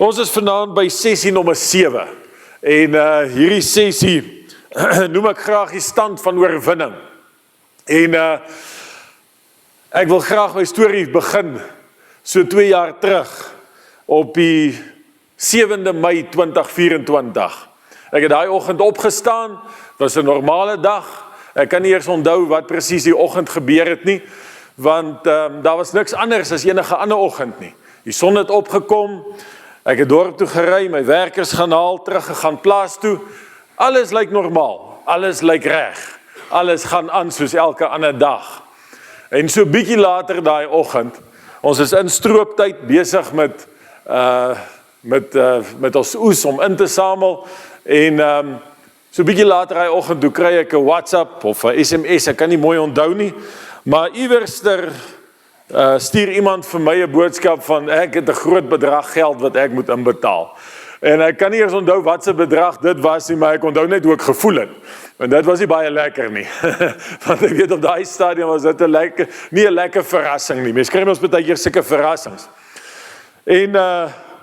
Ons is vanaand by sessie nommer 7 en hierdie sessie noem ek graag die stand van oorwinning. En ek wil graag my storie begin so 2 jaar terug op die 7de Mei 2024. Ek het daai oggend opgestaan, was 'n normale dag. Ek kan nie eers onthou wat presies die oggend gebeur het nie, want daar was niks anders as enige ander oggend nie. Die son het opgekom, ek het dorp toe gery, my werkers gaan haal, teruggegaan plaas toe. Alles lyk normaal, alles lyk reg. Alles gaan aan soos elke ander dag. En so bietjie later daai oggend, ons is in strooptyd besig met ons oes om in te samel en so bietjie later daai oggend toe kry ek 'n WhatsApp of 'n SMS, ek kan nie mooi onthou nie, maar iewerster stuur iemand vir my 'n boodskap van ek het 'n groot bedrag geld wat ek moet inbetaal. En ek kan nie eens onthou wat se bedrag dit was nie, maar ek onthou net hoe ek gevoel het. En dit was nie baie lekker nie. Want ek weet op daai stadium was dit nie 'n lekker verrassing nie. Mens kry ons baie keer sulke verrassings. En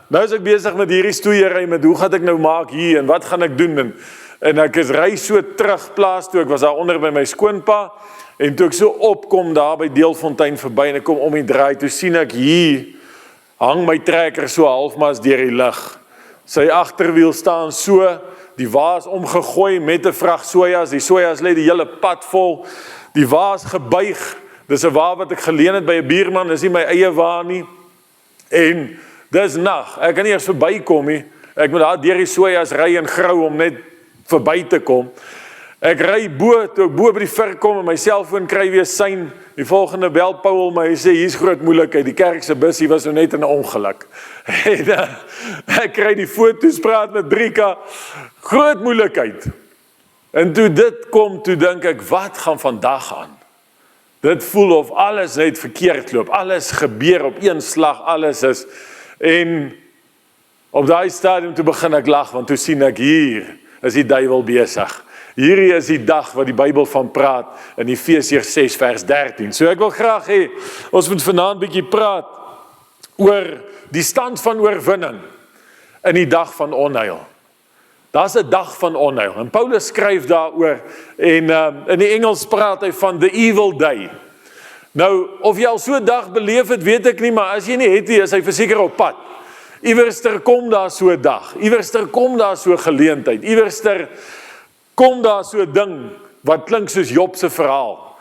nou is ek besig met hierdie stoeiery met hoe gaan ek nou maak hier en wat gaan ek doen en ek is ry so terug plaas toe, ek was daar onder by my skoonpa. En toe ek so opkom daar by Deelfontein verby en ek kom om die draai, toe sien ek hier hang my trekker so halfmas deur die lug. Sy agterwiel staan so, die wa is omgegooi met 'n vrag sojas, die sojas lê die hele pad vol, die wa is gebuig, dis 'n wa wat ek geleen het by 'n buurman, dis nie my eie wa nie, en dis nag, ek kan nie eers verbykom nie, ek moet daar deur die sojas ry en grou om net verby te kom. Ek ry toe ek bo by die vir kom en my selfoon kry weer sein. Die volgende bel Paul my, hy sê hier's groot moeilikheid. Die kerk se bus was nou net in 'n ongeluk. En ek kry die foto's, praat met Drika, groot moeilikheid. En toe dit kom, toe dink ek, wat gaan vandag aan? Dit voel of alles net verkeerd loop. Alles gebeur op een slag, alles is. En op daai stadium toe begin ek lag, want toe sien ek hier is die duiwel besig. Hierdie is die dag wat die Bybel van praat in Efesiërs 6 vers 13. So ek wil graag hê, ons moet vanaand bietjie praat oor die stand van oorwinning in die dag van onheil. Daar's 'n dag van onheil en Paulus skryf daaroor en in die Engels praat hy van the evil day. Nou, of jy al so 'n dag beleef het, weet ek nie, maar as jy nie het nie, is hy verseker op pad. Iewerster kom daar so 'n dag, iewerster kom daar so 'n geleentheid, iewerster kom daar so 'n ding wat klink soos Job se verhaal.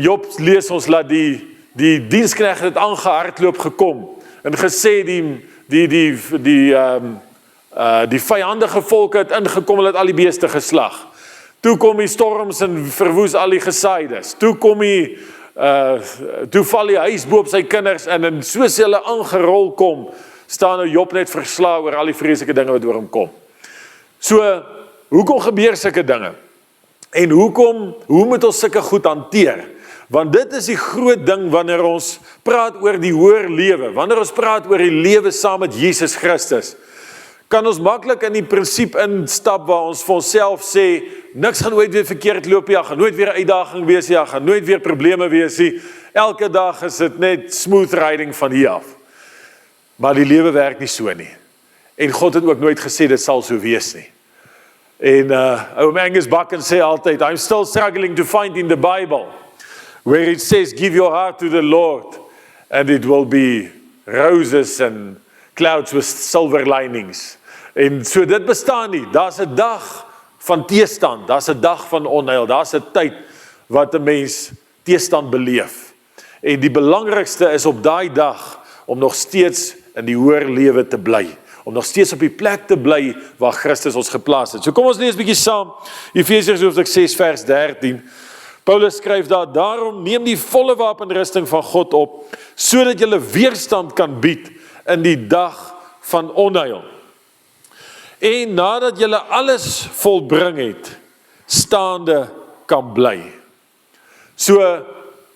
Job lees ons dat die diensknegt het aangehardloop gekom en gesê die vyandige volke het ingekom, hulle het al die beeste geslag. Toe kom die storms en verwoes al die gesaides. Toe val die huis bo op sy kinders en soos hulle aangerol kom, staan nou Job net verslae oor al die vreeslike dinge wat oor hom kom. So, hoekom gebeur sulke dinge? En hoe moet ons sulke goed hanteer? Want dit is die groot ding wanneer ons praat oor die hoër lewe, wanneer ons praat oor die lewe saam met Jesus Christus, kan ons maklik in die prinsip instap waar ons vir onsself sê, niks gaan ooit weer verkeerd loop, ja, gaan nooit weer 'n uitdaging wees, ja, gaan nooit weer probleme wees nie, elke dag is dit net smooth riding van hier af. Maar die lewe werk nie so nie. En God het ook nooit gesê dit sal so wees nie. En ou Angus Buchan sê altyd, I'm still struggling to find in the Bible where it says, give your heart to the Lord and it will be roses and clouds with silver linings. En so dit bestaan nie, daar's 'n dag van teestand, daar's 'n dag van onheil, daar's 'n tyd wat 'n mens teestand beleef. En die belangrikste is op daai dag om nog steeds in die hoër lewe te bly, om nog steeds op die plek te bly waar Christus ons geplaas het. So kom ons lees bietjie saam, Efesiërs hoofstuk 6 vers 13. Paulus skryf daar, daarom neem die volle wapenrusting van God op, sodat julle weerstand kan bied in die dag van onheil. En nadat julle alles volbring het, staande kan bly. So,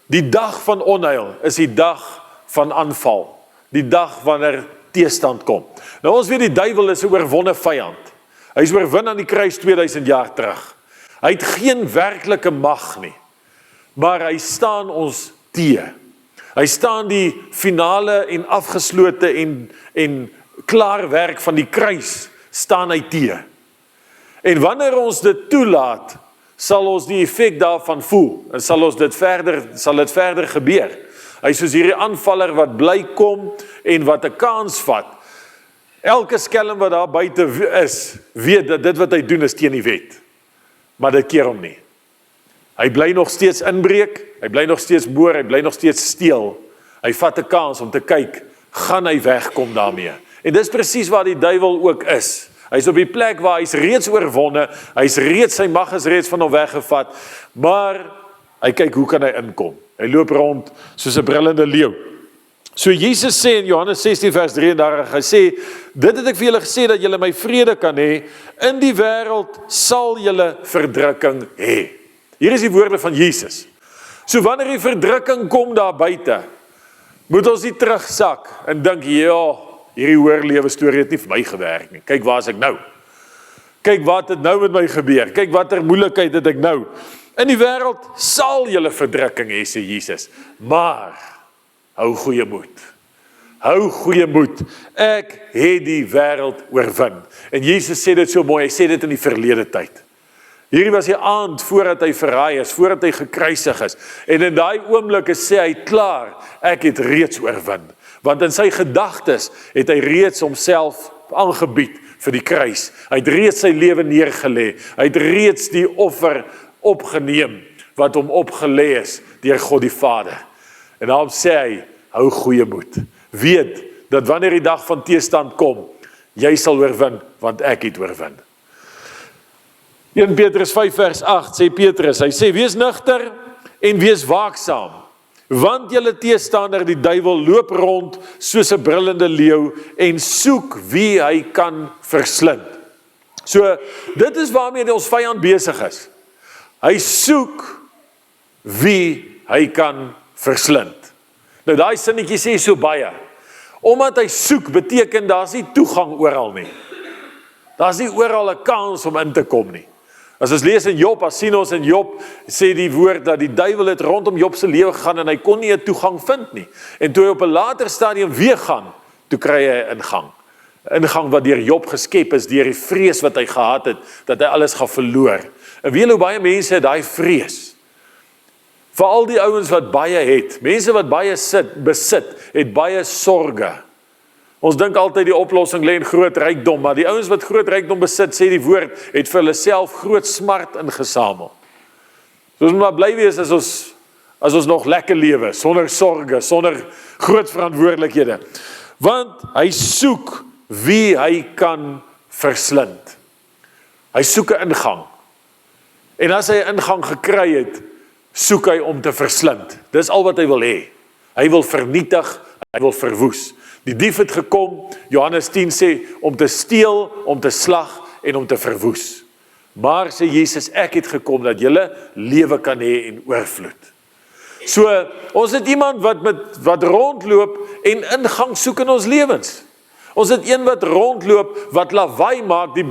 die dag van onheil is die dag van aanval. Die dag wanneer teestand kom. Nou ons weet die duiwel is 'n oorwonne vyand. Hy is oorwin aan die kruis 2000 jaar terug. Hy het geen werklike mag nie, maar hy staan ons teë. Hy staan die finale en afgeslote en klaarwerk van die kruis staan hy teë. En wanneer ons dit toelaat, sal ons die effek daarvan voel, en sal dit verder gebeur. Hy is soos hierdie aanvaller wat bly kom, en wat 'n kans vat. Elke skelm wat daar buite is, weet dat dit wat hy doen is teen die wet. Maar dit keer hom nie. Hy bly nog steeds inbreek, hy bly nog steeds boor, hy bly nog steeds steel. Hy vat 'n kans om te kyk, gaan hy wegkom daarmee. En dis presies waar die duiwel ook is. Hy is op die plek waar hy is reeds oorwonne, sy mag is reeds van hom weggevat, maar hy kyk hoe kan hy inkom. Hy loop rond soos 'n brullende leeu. So Jesus sê in Johannes 16 vers 33, hy sê, dit het ek vir julle gesê dat julle my vrede kan hê, in die wêreld sal julle verdrukking hê. Hier is die woorde van Jesus. So wanneer die verdrukking kom daar buite, moet ons nie terugsak en dink, ja, hierdie hoër lewe storie het nie vir my gewerk nie. Kyk waar is ek nou? Kyk wat het nou met my gebeur? Kyk watter moeilikheid het ek nou? In die wêreld sal julle verdrukking hê, sê Jesus. Maar hou goeie moed. Hou goeie moed. Ek het die wêreld oorwin. En Jesus sê dit so mooi, hy sê dit in die verlede tyd. Hierdie was die aand voordat hy verraai is, voordat hy gekruisig is. En in daai oomblikke sê hy klaar, ek het reeds oorwin. Want in sy gedagtes het hy reeds homself aangebied vir die kruis. Hy het reeds sy lewe neergelê. Hy het reeds die offer opgeneem wat hom opgelê is deur God die Vader. En daarom sê hy, hou goeie moed. Weet dat wanneer die dag van teestand kom, jy sal oorwin, want ek het oorwin. 1 Petrus 5 vers 8 sê Petrus, hy sê, wees nugter en wees waaksaam, want julle teestander die duiwel loop rond soos 'n brullende leeu en soek wie hy kan verslind. So, dit is waarmee ons vyand besig is. Hy soek wie hy kan verslind. Nou daai sinnetjie sê so baie. Omdat hy soek beteken daar's nie toegang oral nie. Daar's nie oral 'n kans om in te kom nie. As ons lees in Job, as sien ons in Job, sê die woord dat die duiwel het rondom Job se lewe gegaan en hy kon nie 'n toegang vind nie. En toe hy op 'n later stadium weer gaan, toe kry hy 'n ingang. 'n Ingang wat deur Job geskep is, deur die vrees wat hy gehad het, dat hy alles gaan verloor. En weet hoe baie mense het daai vrees. Veral die ouens wat baie het, mense wat baie besit, het baie sorge. Ons dink altyd die oplossing lê in groot rykdom, maar die ouens wat groot rykdom besit, sê die woord, het vir hulle self groot smart ingesamel. So ons moet maar bly wees as ons nog lekker lewe, sonder sorge, sonder groot verantwoordelikhede. Want hy soek wie hy kan verslind. Hy soek 'n ingang. En as hy 'n ingang gekry het, soek hy om te verslind. Dis al wat hy wil hê. Hy wil vernietig, hy wil verwoes. Die dief het gekom, Johannes 10 sê, om te steel, om te slag en om te verwoes. Maar sê Jesus, ek het gekom dat julle lewe kan hê en oorvloed. So, ons het iemand wat rondloop en ingang soek in ons lewens. Ons het een wat rondloop, wat lawaai maak, die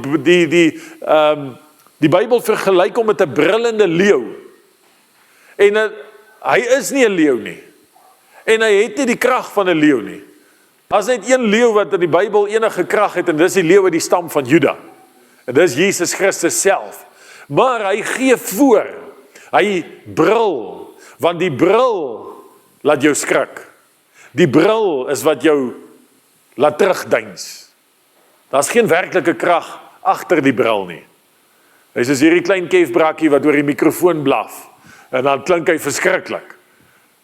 Bybel vergelyk hom met 'n brullende leeu. En hy is nie 'n leeu nie. En hy het nie die krag van 'n leeu nie. As net een leeu wat in die Bybel enige krag het, en dis die leeu uit die stam van Juda. En dis Jesus Christus self. Maar hy gee voor. Hy brul. Want die brul laat jou skrik. Die brul is wat jou laat terugdeins. Daar's geen werklike krag agter die brul nie. Hy is hierdie klein kefbrakkie wat oor die mikrofoon blaf. En dan klink hy verskriklik.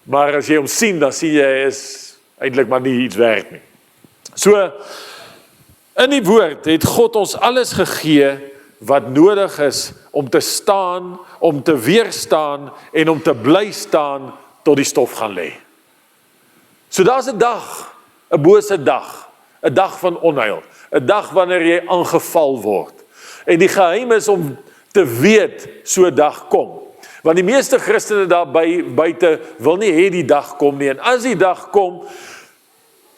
Maar as jy hom sien, dan sien jy hy is eintlik maar nie iets werd nie. So, in die woord het God ons alles gegee wat nodig is om te staan, om te weerstaan en om te bly staan tot die stof gaan lê. So daar's 'n dag, 'n bose dag, 'n dag van onheil, 'n dag wanneer jy aangeval word. En die geheim is om te weet so 'n dag kom. Want die meeste Christene daar buite wil nie hê die dag kom nie. En as die dag kom,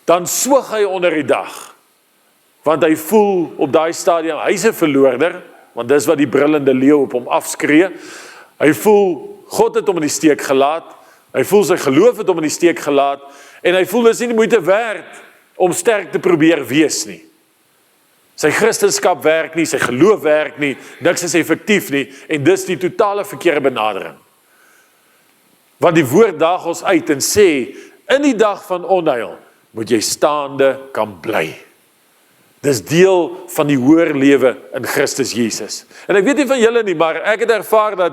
dan swig hy onder die dag. Want hy voel op daai stadium, hy's 'n verloorder, want dis wat die brullende leeu op hom afskree. Hy voel, God het hom in die steek gelaat. Hy voel sy geloof het hom in die steek gelaat. En hy voel, dis nie die moeite werd om sterk te probeer wees nie. Sy Christendskap werk nie, sy geloof werk nie, niks is effektief nie, en dis die totale verkeerde benadering. Want die woord daag ons uit en sê, in die dag van onheil, moet jy staande kan bly. Dis deel van die hoër lewe in Christus Jesus. En ek weet nie van julle nie, maar ek het ervaar dat,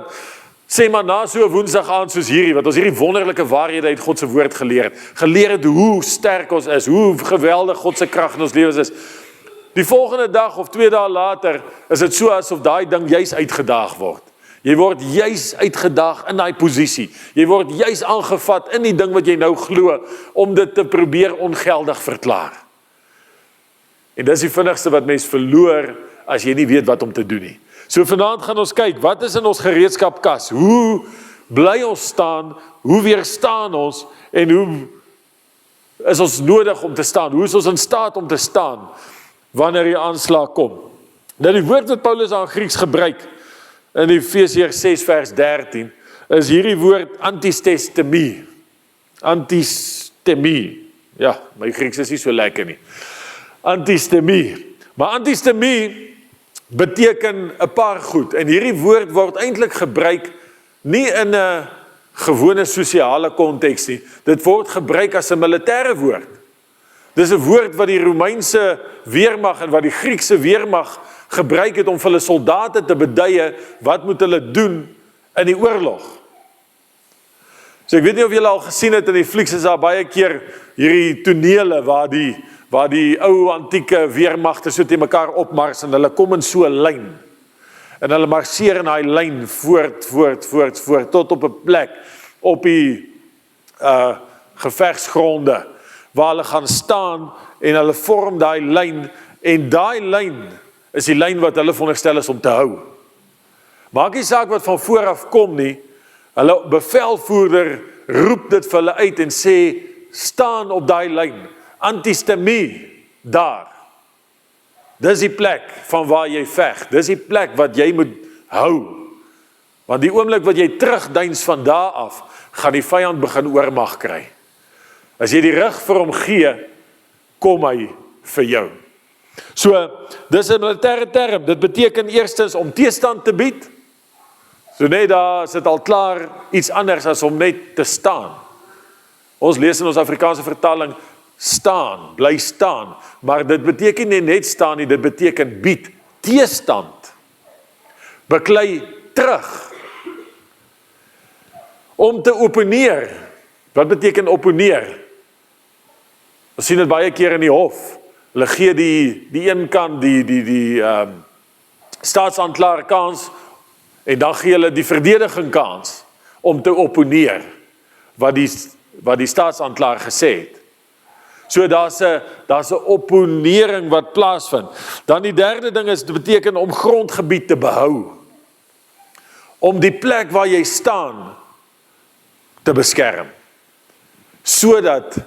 sê maar na so 'n woensdag aand soos hierdie, wat ons hierdie wonderlike waarhede uit God se woord geleer het hoe sterk ons is, hoe geweldig God se krag in ons lewens is. Die volgende dag of 2 dae later, is dit so asof daai ding juis uitgedaag word. Jy word juis uitgedaag in daai posisie. Jy word juis aangevat in die ding wat jy nou glo, om dit te probeer ongeldig verklaar. En dis die vinnigste wat mens verloor, as jy nie weet wat om te doen nie. So vanaand gaan ons kyk, wat is in ons gereedskapkas? Hoe bly ons staan? Hoe weerstaan ons? En hoe is ons nodig om te staan? Hoe is ons in staat om te staan wanneer die aanslag kom? Nou die woord wat Paulus aan Grieks gebruik in Efesiërs 6 vers 13 is hierdie woord antistemie. Antistemie. Ja, my Grieks is nie so lekker nie. Antistemie. Maar antistemie beteken 'n paar goed. En hierdie woord word eintlik gebruik nie in 'n gewone sosiale konteks nie. Dit word gebruik as 'n militêre woord. Dis 'n woord wat die Romeinse weermag en wat die Griekse weermag gebruik het om vir hulle soldate te beduie wat moet hulle doen in die oorlog. So ek weet nie of julle al gesien het in die flieks, is daar baie keer hierdie tonele waar die ou antieke weermagte so teen mekaar opmars en hulle kom in so 'n lyn. En hulle marseer in daai lyn voort tot op 'n plek op die gevegsgronde waar hulle gaan staan en hulle vorm daai lyn en daai lyn is die lyn wat hulle veronderstel is om te hou. Maak nie saak wat van vooraf kom nie, hulle bevelvoerder roep dit vir hulle uit en sê, staan op daai lyn, antistemie, daar. Dis die plek van waar jy veg, dis die plek wat jy moet hou. Want die oomblik wat jy terugdeins van daar af, gaan die vyand begin oormag kry. As jy die rug vir hom gee, kom hy vir jou. So, dis 'n militêre term, dit beteken eerstens om teestand te bied. So net daar is dit al klaar iets anders as om net te staan. Ons lees in ons Afrikaanse vertaling, staan, bly staan, maar dit beteken nie net staan nie, dit beteken bied, teestand, beklei terug, om te opponeer. Wat beteken opponeer? Ons sien dit baie keer in die hof, hulle gee die een kant, die staatsaanklaer kans, en dan gee hulle die verdediging kans, om te opponeer, wat die staatsaanklaer gesê het. So daar's 'n opponering wat plaasvind. Dan die derde ding is, dit beteken om grondgebied te behou. Om die plek waar jy staan te beskerm. Sodat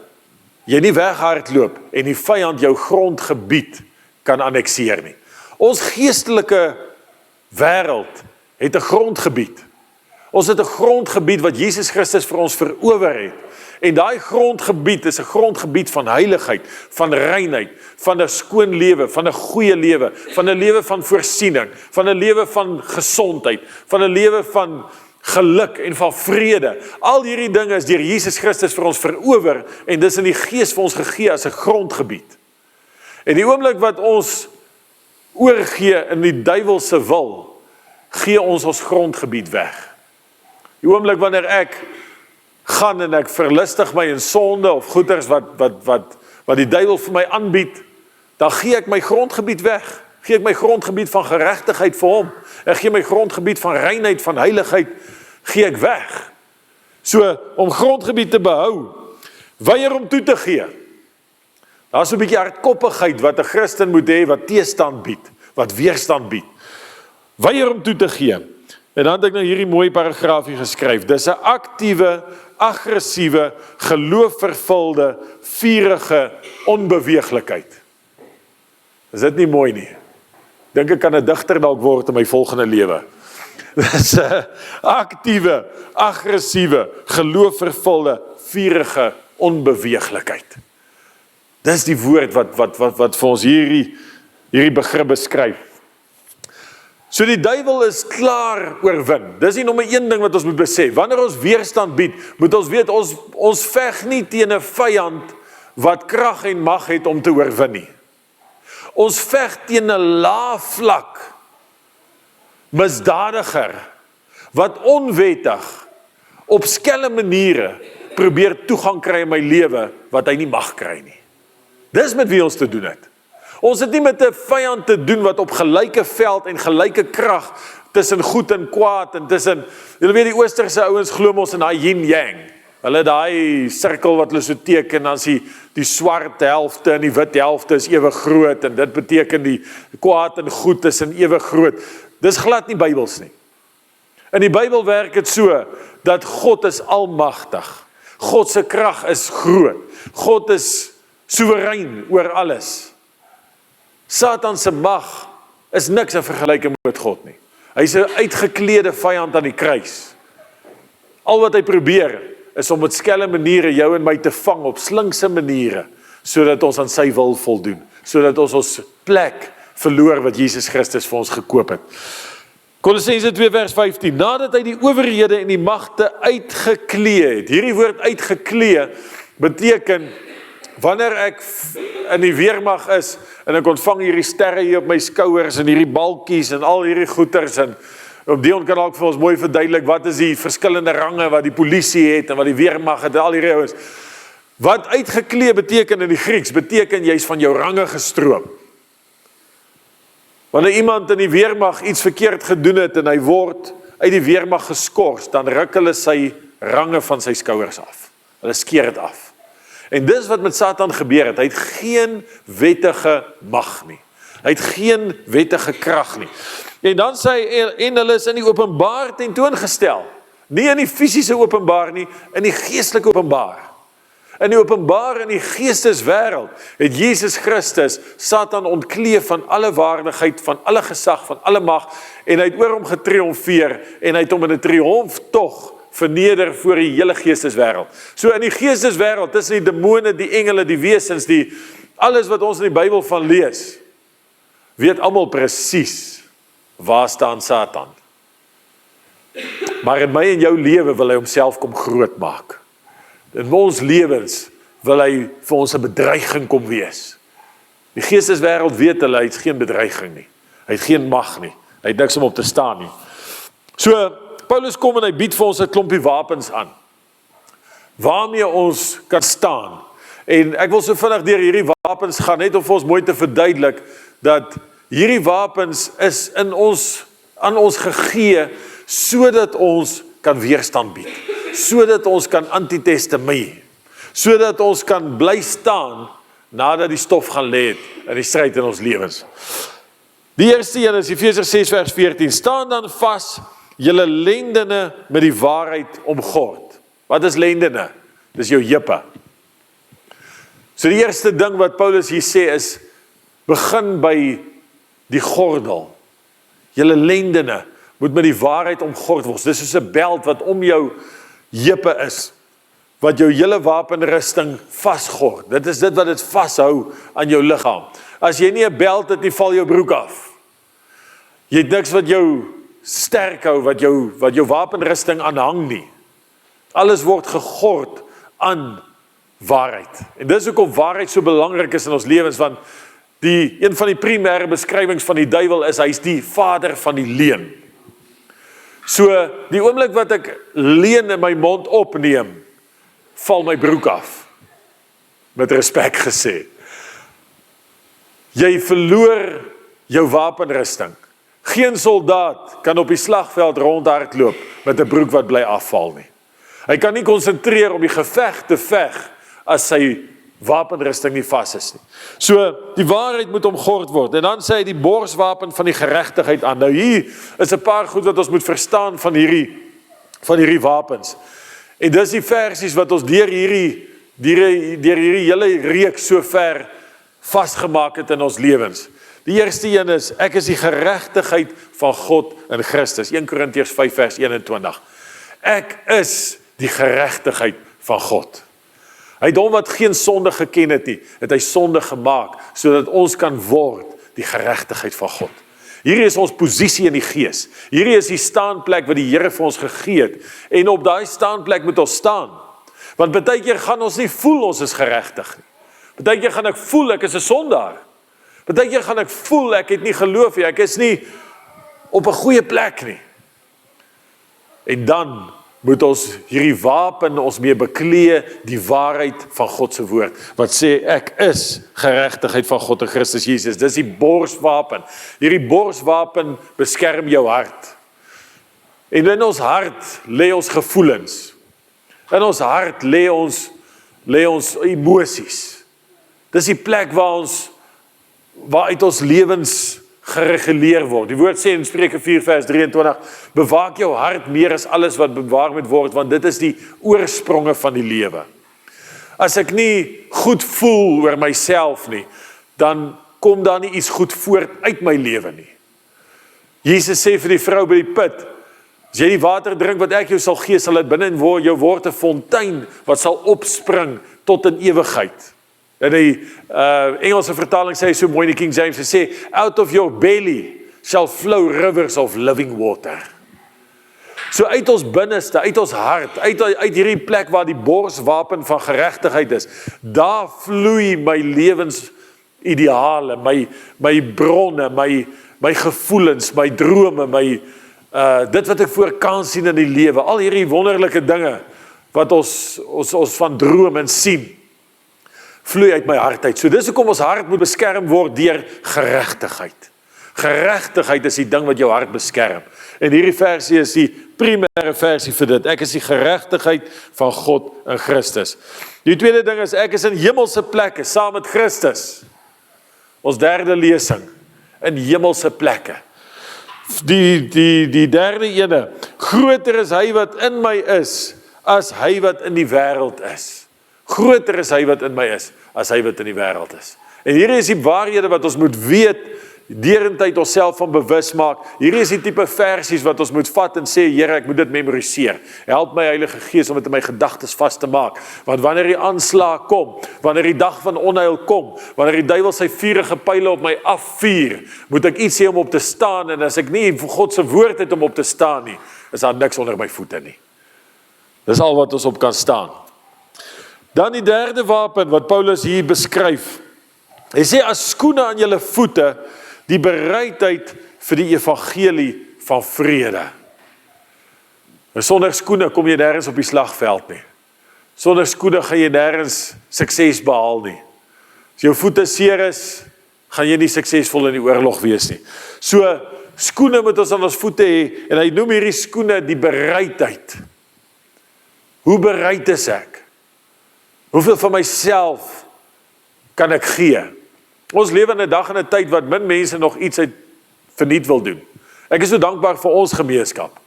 jy nie weghardloop en die vyand jou grondgebied kan annekseer nie. Ons geestelike wêreld het 'n grondgebied. Ons het 'n grondgebied wat Jesus Christus vir ons verower het. En daai grondgebied is 'n grondgebied van heiligheid, van reinheid, van 'n skoon lewe, van 'n goeie lewe, van 'n lewe van voorsiening, van 'n lewe van gesondheid, van 'n lewe van geluk en van vrede. Al hierdie dinge is deur Jesus Christus vir ons verower en dis in die gees vir ons gegee as 'n grondgebied. En die oomblik wat ons oorgee in die duiwel se wil, gee ons grondgebied weg. Die oomblik wanneer ek gaan en ek verlustig my in sonde of goeders wat die duiwel vir my aanbied, dan gee ek my grondgebied weg. Gee ek my grondgebied van geregtigheid vir hom. Ek gee my grondgebied van reinheid, van heiligheid, gee ek weg. So, om grondgebied te behou, weier om toe te gee. Daar's 'n bietjie hardkoppigheid wat 'n Christen moet hê, wat teestand bied, wat weerstand bied. Weier om toe te gee. En dan het ek nou hierdie mooi paragraafie geskryf. Dis 'n aktiewe, aggressiewe, geloofvervulde, vurige onbeweeglikheid. Is dit nie mooi nie? Dink ek kan 'n digter dalk word in my volgende lewe. Dis 'n aktiewe, aggressiewe, geloofvervulde, vurige onbeweeglikheid. Dis die woord wat vir ons hierdie begrip beskryf. So die duiwel is klaar oorwin. Dis die nommer 1 ding wat ons moet besef. Wanneer ons weerstand bied, moet ons weet, ons veg nie teen 'n vyand wat krag en mag het om te oorwin nie. Ons veg teen 'n laafvlak misdadiger wat onwettig op skelm maniere probeer toegang kry in my lewe wat hy nie mag kry nie. Dis met wie ons te doen het. Ons het nie met 'n vyand te doen wat op gelyke veld en gelyke krag tussen goed en kwaad en tussen, julle weet die oosterse ouens glo mos in daai yin yang. Hulle daai sirkel wat hulle so teken, dan is die swart helfte en die wit helfte is ewe groot en dit beteken die kwaad en goed is ewe groot. Dis glad nie Bybels nie. In die Bybel werk dit so dat God is almagtig. God se krag is groot. God is soewerein oor alles. Satan se mag is niks in vergelyking met God nie. Hy's 'n uitgeklede vyand aan die kruis. Al wat hy probeer is om met skelm maniere jou en my te vang op slinkse maniere, sodat ons aan sy wil voldoen, sodat ons plek verloor wat Jesus Christus vir ons gekoop het. Kolossense 2 vers 15, nadat hy die owerhede en die magte uitgeklee het. Hierdie woord uitgeklee beteken, wanneer ek in die weermag is, en ek ontvang hierdie sterre hier op my skouers, en hierdie balkies, en al hierdie goeters, en Dion kan ook vir ons mooi verduidelik, wat is die verskillende range, wat die polisie het, en wat die weermag het, en al hierdie ouens. Wat uitgeklee beteken in die Grieks, beteken jy's van jou range gestroop. Wanneer iemand in die weermag iets verkeerd gedoen het, en hy word uit die weermag geskort, dan ruk hulle sy range van sy skouers af. Hulle skeer dit af. En dis wat met Satan gebeur het. Hy het geen wettige mag nie. Hy het geen wettige krag nie. En dan sê hy, en hulle is in die openbaar tentoongestel. Nie in die fisiese openbaar nie, in die geestelike openbaar. In die openbaar in die geesteswêreld het Jesus Christus Satan ontkleef van alle waardigheid, van alle gesag, van alle mag, en hy het oor hom getriomfeer, en hy het hom in 'n triomftog verneder voor die hele geesteswêreld. So in die geesteswêreld, tussen die demone, die engele, die wesens, alles wat ons in die Bybel van lees, weet almal presies waar staan Satan. Maar in my en jou lewe wil hy homself kom groot maak. In ons lewens wil hy vir ons 'n bedreiging kom wees. Die geesteswêreld weet hulle, hy het geen bedreiging nie. Hy het geen mag nie. Hy het niks om op te staan nie. So, Paulus kom en hy bied vir ons 'n klompie wapens aan, waarmee ons kan staan. En ek wil so vinnig deur hierdie wapens gaan, net om vir ons mooi te verduidelik, dat hierdie wapens is aan ons gegee, sodat ons kan weerstand bied, sodat ons kan antitestamie, sodat ons kan bly staan, nadat die stof gaan lê het, in die stryd in ons lewens. Die eerste een is Efesiërs 6 vers 14, staan dan vas, julle lendene met die waarheid omgord. Wat is lendene? Dis jou jippe. So die eerste ding wat Paulus hier sê is, begin by die gordel. Julle lendene moet met die waarheid omgord word. Dis soos 'n beld wat om jou jippe is, wat jou hele wapenrusting vasgord. Dit is dit wat dit vashou aan jou liggaam. As jy nie 'n beld het nie, val jou broek af. Jy het niks wat jou sterk hou, wat jou wapenrusting aanhang nie. Alles word gegord aan waarheid. En dis hoekom waarheid so belangrik is in ons lewens, want een van die primêre beskrywings van die duiwel is, hy is die vader van die leuen. So, die oomblik wat ek leuen in my mond opneem, val my broek af. Met respek gesê. Jy verloor jou wapenrusting. Geen soldaat kan op die slagveld rondhardloop met 'n broek wat bly afval nie. Hy kan nie konsentreer om die geveg te veg as sy wapenrusting nie vas is nie. So, die waarheid moet omgord word. En dan sê hy die borswapen van die geregtigheid aan. Nou hier is 'n paar goed wat ons moet verstaan van hierdie wapens. En dis die versies wat ons deur hierdie hele reeks so ver vasgemaak het in ons lewens. Die eerste een is, ek is die geregtigheid van God in Christus. 1 Korintiërs 5 vers 21. Ek is die geregtigheid van God. Hy het hom wat geen sonde geken het nie, het hy sonde gemaak, sodat ons kan word die geregtigheid van God. Hierdie is ons posisie in die gees. Hierdie is die staanplek wat die Here vir ons gegee het. En op daai staanplek moet ons staan. Want baie keer gaan ons nie voel ons is geregtig nie. Baie keer gaan ek voel ek is 'n sondaar. Baie keer gaan ek voel ek het nie geloof nie, ek is nie op 'n goeie plek nie. En dan moet ons hierdie wapen ons mee beklee die waarheid van God se woord, wat sê ek is geregtigheid van God in Christus Jesus. Dis die borswapen. Hierdie borswapen beskerm jou hart. En in ons hart lê ons gevoelens. In ons hart lê ons emosies. Dis die plek waaruit ons lewens gereguleer word. Die woord sê in Spreuke 4 vers 23, bewaak jou hart meer as alles wat bewaar moet word, want dit is die oorspronge van die lewe. As ek nie goed voel oor myself nie, dan kom daar nie iets goed voort uit my lewe nie. Jesus sê vir die vrou by die put, as jy die water drink wat ek jou sal gee, sal dit binne in jou word 'n fontein wat sal opspring tot in ewigheid. In die Engelse vertaling sê hy so mooi in die King James, hy sê, out of your belly shall flow rivers of living water. So uit ons binneste, uit ons hart, uit hierdie plek waar die borswapen van geregtigheid is, daar vloei my lewensideale, my bronne, my gevoelens, my drome, dit wat ek voor kan sien in die lewe, al hierdie wonderlike dinge wat ons van droom en sien, vloei uit my hart uit. So dis hoekom ons hart moet beskerm word deur geregtigheid. Geregtigheid is die ding wat jou hart beskerm. En hierdie versie is die primêre versie vir dit. Ek is die geregtigheid van God in Christus. Die tweede ding is, ek is in hemelse plekke, saam met Christus. Ons derde lesing, in hemelse plekke. Die derde ene, groter is hy wat in my is, as hy wat in die wêreld is. Groter is hy wat in my is, as hy wat in die wêreld is. En hierdie is die waarhede wat ons moet weet, derentyd onsself van bewus maak. Hierdie is die tipe versies wat ons moet vat en sê, Here, ek moet dit memoriseer. Help my Heilige Gees om dit in my gedagtes vas te maak. Want wanneer die aanslag kom, wanneer die dag van onheil kom, wanneer die duiwel sy vuurige pyle op my afvuur, moet ek iets hê om op te staan, en as ek nie God se woord het om op te staan nie, is daar niks onder my voete nie. Dis al wat ons op kan staan. Dan die derde wapen wat Paulus hier beskryf. Hy sê, as skoene aan julle voete, die bereidheid vir die evangelie van vrede. En sonder skoene kom jy nêrens op die slagveld nie. Sonder skoene gaan jy nêrens sukses behaal nie. As jou voete seer is, gaan jy nie suksesvol in die oorlog wees nie. So, skoene moet ons aan ons voete hê, en hy noem hierdie skoene die bereidheid. Hoe bereid is ek? Hoeveel van myself kan ek gee? Ons lewe in 'n dag en 'n tyd wat min mense nog iets uit verniet wil doen. Ek is so dankbaar vir ons gemeenskap.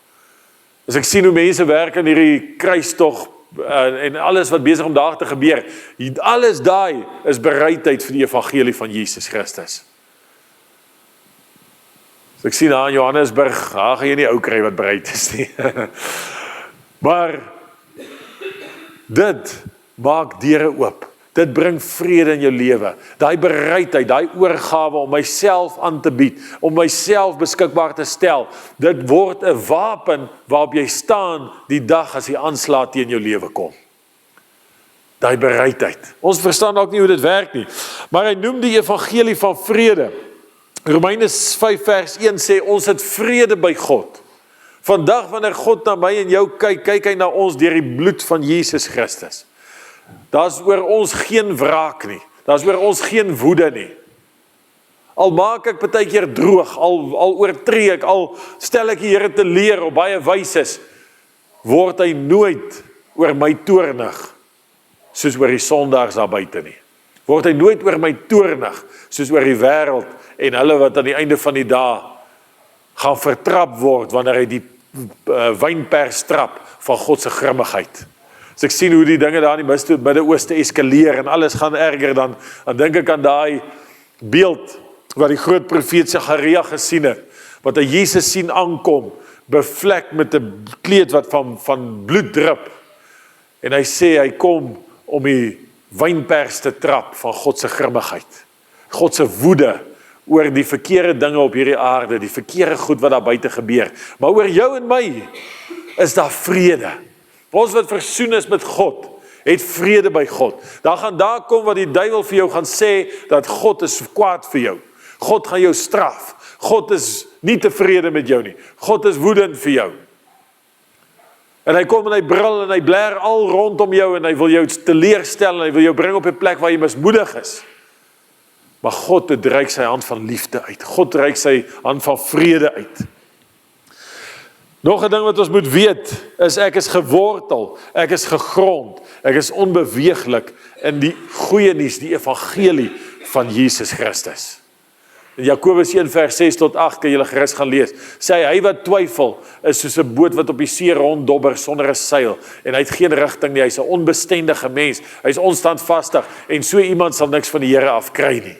As ek sien hoe mense werk in hierdie kruistog en alles wat besig om daar te gebeur, alles daai is bereidheid vir die evangelie van Jesus Christus. As ek sien daar in Johannesburg, daar gaan jy nie ou kry wat bereid is nie. Maar dit maak deure oop. Dit bring vrede in jou lewe. Daai bereidheid, daai oorgawe om myself aan te bied, om myself beskikbaar te stel. Dit word 'n wapen waarop jy staan die dag as die aanslag teen jou lewe kom. Daai bereidheid. Ons verstaan ook nie hoe dit werk nie. Maar hy noem die evangelie van vrede. Romeine 5 vers 1 sê, ons het vrede by God. Vandag wanneer God na my en jou kyk, kyk hy na ons deur die bloed van Jesus Christus. Daar's oor ons geen wraak nie. Daar's oor ons geen woede nie. Al maak ek baie keer droog, al oortree ek, al stel ek die Here te leer op baie wyse, word hy nooit oor my toornig, soos oor die sondaars daar buite nie. Word hy nooit oor my toornig, soos oor die wêreld en hulle wat aan die einde van die dag gaan vertrap word, wanneer hy die wynpers trap van God se grimmigheid. As ek sien hoe die dinge daar in die Midde-Ooste eskaleer en alles gaan erger, dan dink ek aan daai beeld wat die groot profeet Sagaria gesien het, wat hy Jesus sien aankom, bevlek met 'n kleed wat van bloed drup. En hy sê, hy kom om die wynpers te trap van God se grimmigheid. God se woede oor die verkeerde dinge op hierdie aarde, die verkeerde goed wat daar buite gebeur. Maar oor jou en my is daar vrede. Ons wat versoen is met God, het vrede by God. Daar gaan daar kom wat die duiwel vir jou gaan sê, dat God is kwaad vir jou. God gaan jou straf. God is nie tevrede met jou nie. God is woedend vir jou. En hy kom en hy brul en hy blaar al rondom jou en hy wil jou teleurstel en hy wil jou bring op 'n plek waar jy mismoedig is. Maar God het reik sy hand van liefde uit. God reik sy hand van vrede uit. Nog 'n ding wat ons moet weet, is ek is gewortel, ek is gegrond, ek is onbeweeglik in die goeie nuus, die evangelie van Jesus Christus. In Jakobus 1 vers 6 tot 8 kan julle gerus gaan lees. Sê hy wat twyfel is soos 'n boot wat op die see ronddobber sonder 'n seil en hy het geen rigting nie, hy's 'n onbestendige mens, hy's onstandvastig en so iemand sal niks van die Here af kry nie.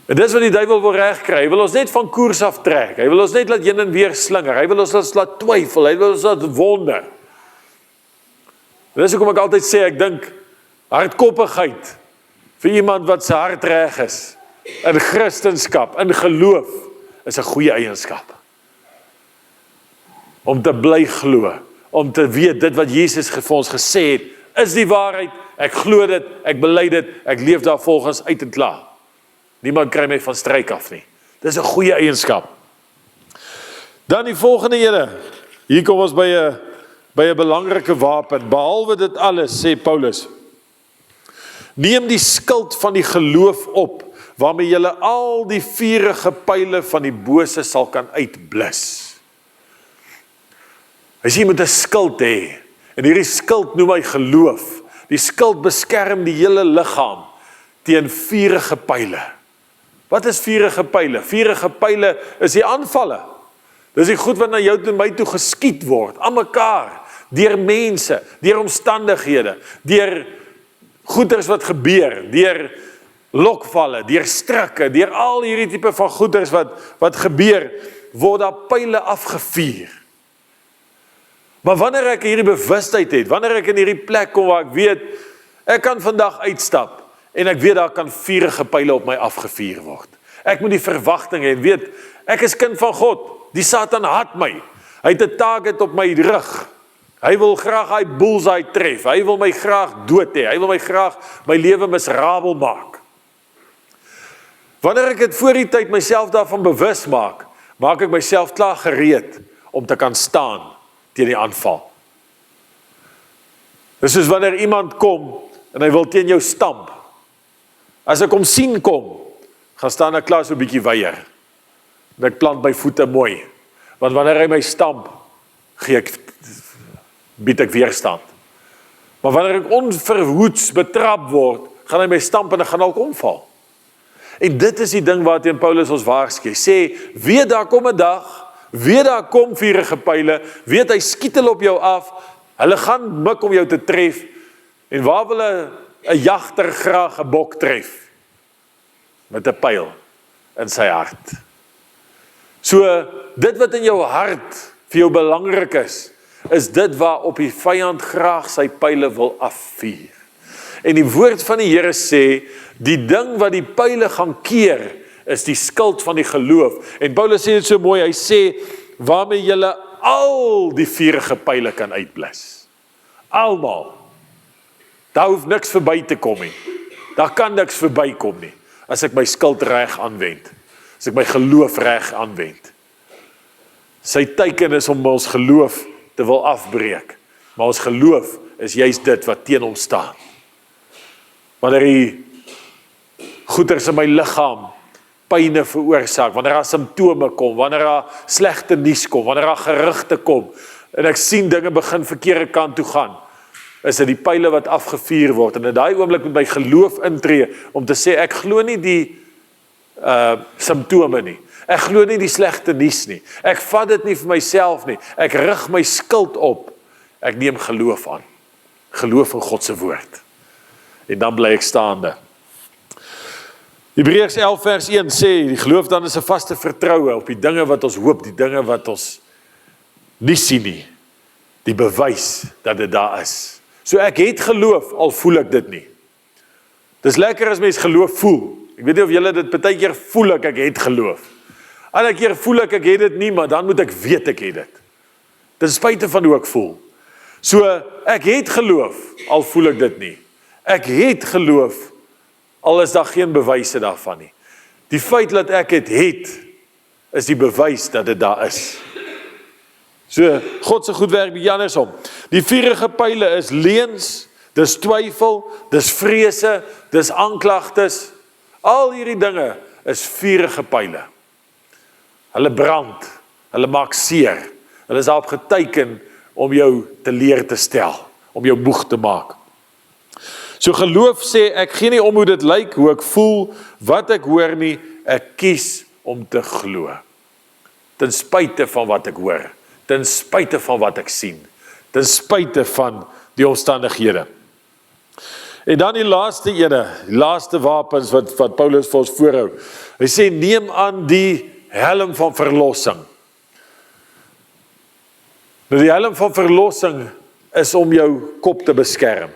En dis wat die duiwel wil regkry. Hy wil ons net van koers af trek. Hy wil ons net laat heen en weer slinger. Hy wil ons laat twyfel. Hy wil ons laat wonder. En dis hoekom ek altyd sê, ek dink hardkoppigheid vir iemand wat sy hart reg is, in Christendom, in geloof, is 'n goeie eienskap. Om te bly glo, om te weet dit wat Jesus vir ons gesê het, is die waarheid, ek glo dit, ek bely dit, ek leef daar volgens uit en klaar. Niemand kry my van stryk af nie. Dis 'n goeie eienskap. Dan die volgende ene. Hier kom ons by 'n belangrike wapen. Behalwe dit alles, sê Paulus, neem die skild van die geloof op, waarmee julle al die vuurige pyle van die bose sal kan uitblus. Hy sê jy moet 'n skild hê, en hierdie skild noem hy geloof. Die skild beskerm die hele liggaam teen vuurige pyle. Wat is vuurige pyle? Vuurige pyle is die aanvalle. Dis die goed wat na jou en my toe geskiet word, aan mekaar, deur mense, deur omstandighede, deur goeders wat gebeur, deur lokvalle, deur strikke, deur al hierdie tipe van goeders wat gebeur, word daar pyle afgevuur. Maar wanneer ek hierdie bewustheid het, wanneer ek in hierdie plek kom waar ek weet, ek kan vandag uitstap, en ek weet daar kan vuurige pyle op my afgevuur word. Ek moet die verwagting hê en weet, ek is kind van God, die Satan haat my, hy het 'n target op my rug, hy wil graag hy bullseye tref, hy wil my graag dood hê, hy wil my graag my lewe miserabel maak. Wanneer ek dit voor die tyd myself daarvan bewus maak, maak ek myself klaar gereed om te kan staan teen die aanval. Dis soos wanneer iemand kom en hy wil teen jou stamp. As ek hom sien kom, gaan staan ek klaar so 'n bietjie weier. En ek plant my voete mooi. Want wanneer hy my stamp, bied ek weerstand. Maar wanneer ek onverhoeds betrap word, gaan hy my stamp en ek gaan ook omval. En dit is die ding waarteen Paulus ons waarsku. Sê, weet daar kom 'n dag, weet daar kom vuurige pyle, weet hy skiet hulle op jou af, hulle gaan mik om jou te tref, en waar wil 'n jagter graag 'n bok tref? Met 'n pyl in sy hart. So, dit wat in jou hart vir jou belangrik is dit waarop die vyand graag sy pyle wil afvuur. En die woord van die Here sê, die ding wat die pyle gaan keer, is die skild van die geloof. En Paulus sê dit so mooi, hy sê, waarmee julle al die vuurige pyle kan uitblus. Almal. Daar hoef niks verby te kom nie. Daar kan niks verbykom nie, as ek my skild reg aanwend, as ek my geloof reg aanwend. Sy teiken is om ons geloof te wil afbreek, maar ons geloof is juist dit wat teen hom staan. Wanneer die goeders in my liggaam pyne veroorsaak, wanneer daar simptome kom, wanneer daar slegte nuus kom, wanneer daar gerugte kom, en ek sien dinge begin verkeerde kant toe gaan, is dit die pyle wat afgevuur word, en in daai oomblik moet my geloof intree, om te sê, ek glo nie die simptome nie, ek glo nie die slegte nuus nie, ek vat dit nie vir myself nie, ek rig my skild op, ek neem geloof aan, geloof in God se woord, en dan bly ek staande. Hebreërs 11 vers 1 sê, die geloof dan is 'n vaste vertroue op die dinge wat ons hoop, die dinge wat ons nie sien nie, die bewys dat dit daar is. So ek het geloof, al voel ek dit nie. Dis lekker as mens geloof voel. Ek weet nie of julle dit baie keer voel ek het geloof. Ander keer voel ek het dit nie, maar dan moet ek weet ek het dit. Ten spyte van hoe ek voel. So, ek het geloof, al voel ek dit nie. Ek het geloof, al is daar geen bewyse daarvan nie. Die feit dat ek het, is die bewys dat dit daar is. So, God se goed werk bietjie andersom. Die vurige pile is leuns, dis twyfel, dis vrese, dis aanklagtes. Al hierdie dinge is vurige pile. Hulle brand, hulle maak seer. Hulle is daarop geteken om jou te leer te stel, om jou moeg te maak. So geloof sê, ek gee nie om hoe dit lyk, hoe ek voel, wat ek hoor nie, ek kies om te glo. Ten spyte van wat ek hoor, ten spyte van wat ek sien, ten spyte van die omstandighede. En dan die laaste ene, die laaste wapens wat Paulus vir ons voorhou. Hy sê, neem aan die helm van verlossing. Nou die helm van verlossing is om jou kop te beskerm.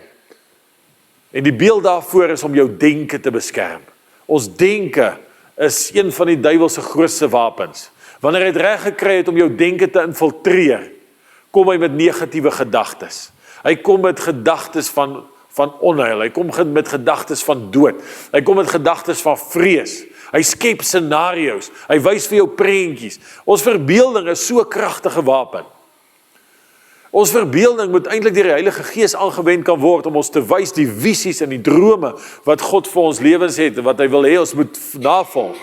En die beeld daarvoor is om jou denke te beskerm. Ons denke is een van die duiwelse grootste wapens. Wanneer hy het reg gekry het om jou denke te infiltreer, kom hy met negatiewe gedagtes. Hy kom met gedagtes van onheil, hy kom met gedagtes van dood, hy kom met gedagtes van vrees, hy skep scenario's, hy wys vir jou prentjies. Ons verbeelding is so 'n kragtige wapen. Ons verbeelding moet eintlik deur die Heilige Gees aangewend kan word om ons te wys die visies en die drome wat God vir ons lewens het en wat hy wil hê ons moet navolg.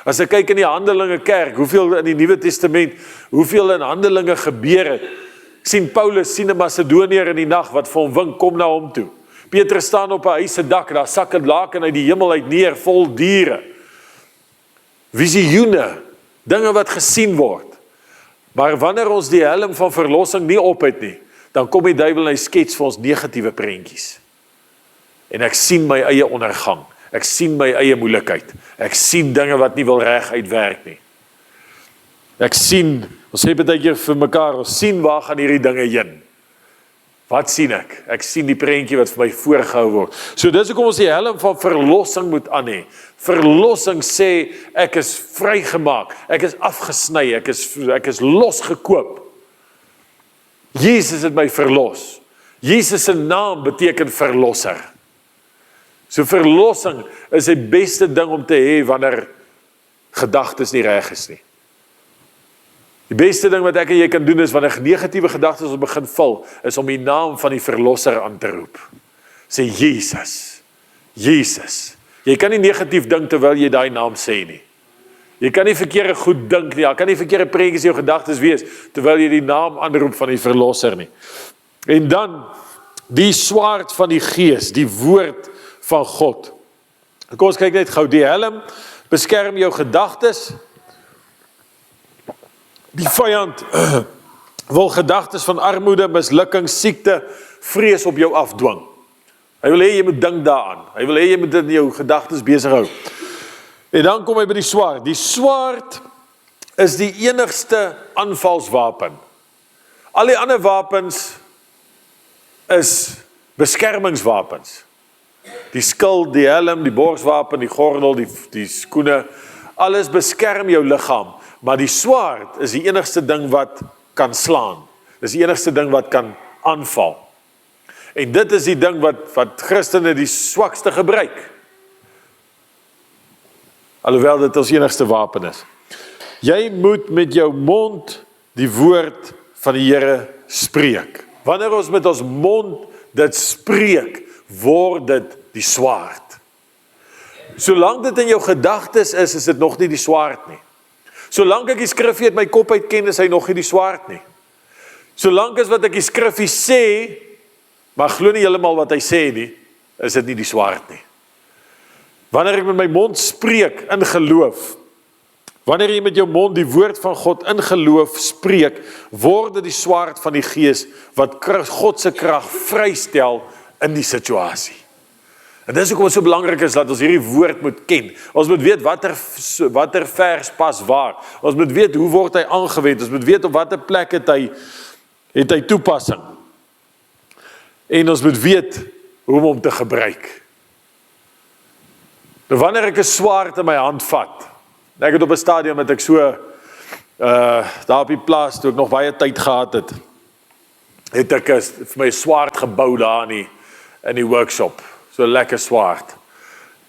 As ek kyk in die Handelinge kerk, hoeveel in die Nuwe Testament, hoeveel in Handelinge gebeur het. Sien Paulus sien 'n Macedoniër in die nag wat vir hom wink, kom na hom toe. Petrus staan op 'n huis se dak, daar sak 'n laken uit die hemel uit neer vol diere. Visioene, dinge wat gesien word. Maar wanneer ons die helm van verlossing nie op het nie, dan kom die duiwel en hy skets vir ons negatiewe prentjies. En ek sien my eie ondergang. Ek sien my eie moeilikheid. Ek sien dinge wat nie wil reg uitwerk nie. Ek sien, ons sê baie keer vir mekaar, ons sien waar gaan hierdie dinge heen. Wat sien ek? Ek sien die prentjie wat vir my voorgehou word. So dis hoekom ons die helm van verlossing moet aan hê. Verlossing sê, ek is vrygemaak, ek is afgesny, ek is losgekoop. Jesus het my verlos. Jesus se naam beteken verlosser. So verlossing is die beste ding om te hê wanneer gedagtes nie reg is nie. Die beste ding wat ek en jy kan doen is wanneer negatiewe gedagtes ons begin vul, is om die naam van die verlosser aan te roep. Sê Jesus, Jesus. Jy kan nie negatief dink terwyl jy daai naam sê nie. Jy kan nie verkeerde goed dink nie, jy kan nie verkeerde prentjies in jou gedagtes wees, terwyl jy die naam aanroep van die verlosser nie. En dan, die swaard van die Gees, die woord van God. Kom ons kyk net gou, die helm beskerm jou gedagtes. Die vyand wil gedagtes van armoede, mislukking, siekte, vrees op jou afdwing. Hy wil hê jy moet dink daaraan. Hy wil hê jy moet dit in jou gedagtes besig hou. En dan kom hy by die swaard. Die swaard is die enigste aanvalswapen. Al die ander wapens is beskermingswapens. Die skild, die helm, die borswapen, die gordel, die skoene, alles beskerm jou liggaam. Maar die swaard is die enigste ding wat kan slaan. Dis die enigste ding wat kan aanval. En dit is die ding wat Christene die swakste gebruik. Alhoewel dit ons enigste wapen is. Jy moet met jou mond die woord van die Here spreek. Wanneer ons met ons mond dit spreek, word dit die swaard. Solank dit in jou gedagtes is dit nog nie die swaard nie. Solank ek die skrifgie uit my kop uit ken, is hy nog nie die swaard nie. Solank as wat ek die skrifgie sê, maar glo nie heeltemal wat hy sê nie, is dit nie die swaard nie. Wanneer ek met my mond spreek in geloof, wanneer jy met jou mond die woord van God in geloof spreek, word dit die swaard van die Gees wat God se krag vrystel in die situasie. En dis hoekom dit so belangrik is dat ons hierdie woord moet ken. Ons moet weet watter vers pas waar. Ons moet weet hoe word hy aangewend. Ons moet weet op watter plek het hy toepassing. en ons moet weet hoe om te gebruik. Nou wanneer ek 'n swaard in my hand vat, ek het op 'n stadium het ek so, daar op die plaas, toe ek nog baie tyd gehad het ek vir my 'n swaard gebou daar in die workshop, so 'n lekker swaard.